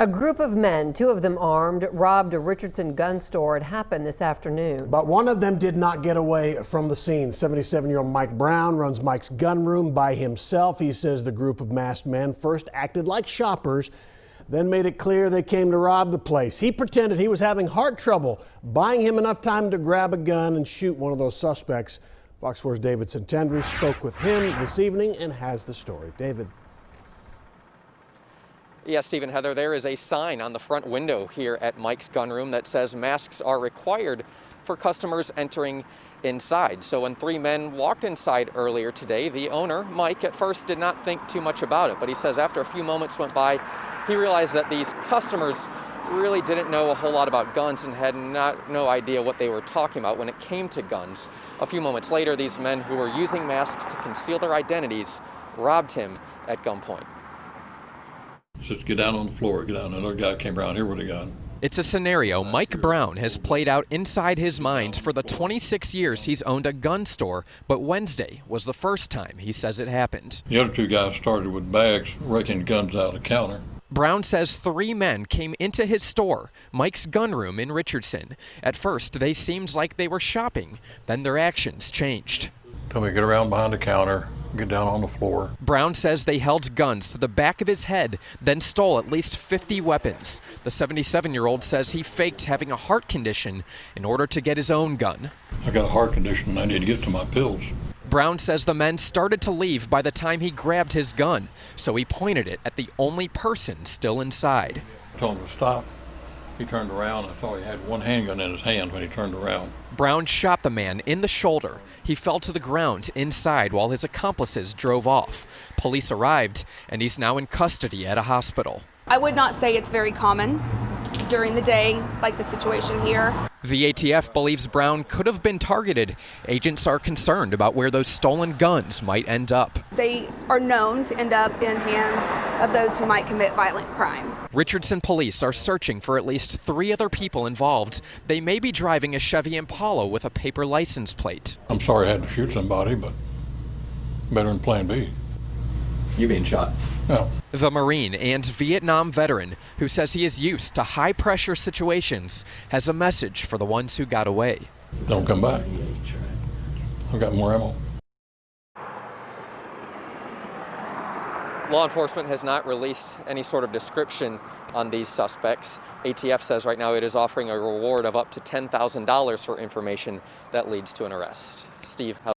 A group of men, two of them armed, robbed a Richardson gun store. It happened this afternoon. But one of them did not get away from the scene. 77-year-old Mike Brown runs Mike's gun room by himself. He says the group of masked men first acted like shoppers, then made it clear they came to rob the place. He pretended he was having heart trouble, buying him enough time to grab a gun and shoot one of those suspects. Fox 4's David Santandri spoke with him this evening and has the story. David. Yes, Stephen, Heather, there is a sign on the front window here at Mike's gun room that says masks are required for customers entering inside. So when three men walked inside earlier today, the owner, Mike, at first did not think too much about it. But he says after a few moments went by, he realized that these customers really didn't know a whole lot about guns and had no idea what they were talking about when it came to guns. A few moments later, these men who were using masks to conceal their identities robbed him at gunpoint. He says, get down on the floor, get down. Another guy came around here with a gun. It's a scenario Mike Brown has played out inside his mind for the 26 years he's owned a gun store, but Wednesday was the first time he says it happened. The other two guys started with bags, raking guns out of the counter. Brown says three men came into his store, Mike's gun room in Richardson. At first, they seemed like they were shopping. Then their actions changed. Told me to get around behind the counter, get down on the floor. Brown says they held guns to the back of his head, then stole at least 50 weapons. The 77-year-old says he faked having a heart condition in order to get his own gun. I got a heart condition and I need to get to my pills. Brown says the men started to leave by the time he grabbed his gun, so he pointed it at the only person still inside. I told him to stop. He turned around. I saw he had one handgun in his hand when he turned around. Brown shot the man in the shoulder. He fell to the ground inside while his accomplices drove off. Police arrived, and he's now in custody at a hospital. I would not say it's very common during the day, like the situation here. The ATF believes Brown could have been targeted. Agents are concerned about where those stolen guns might end up. They are known to end up in hands of those who might commit violent crime. Richardson police are searching for at least 3 other people involved. They may be driving a Chevy Impala with a paper license plate. I'm sorry I had to shoot somebody, but better than plan B. You being shot? No. The Marine and Vietnam veteran, who says he is used to high-pressure situations, has a message for the ones who got away. Don't come back. I've got more ammo. Law enforcement has not released any sort of description on these suspects. ATF says right now it is offering a reward of up to $10,000 for information that leads to an arrest. Steve, how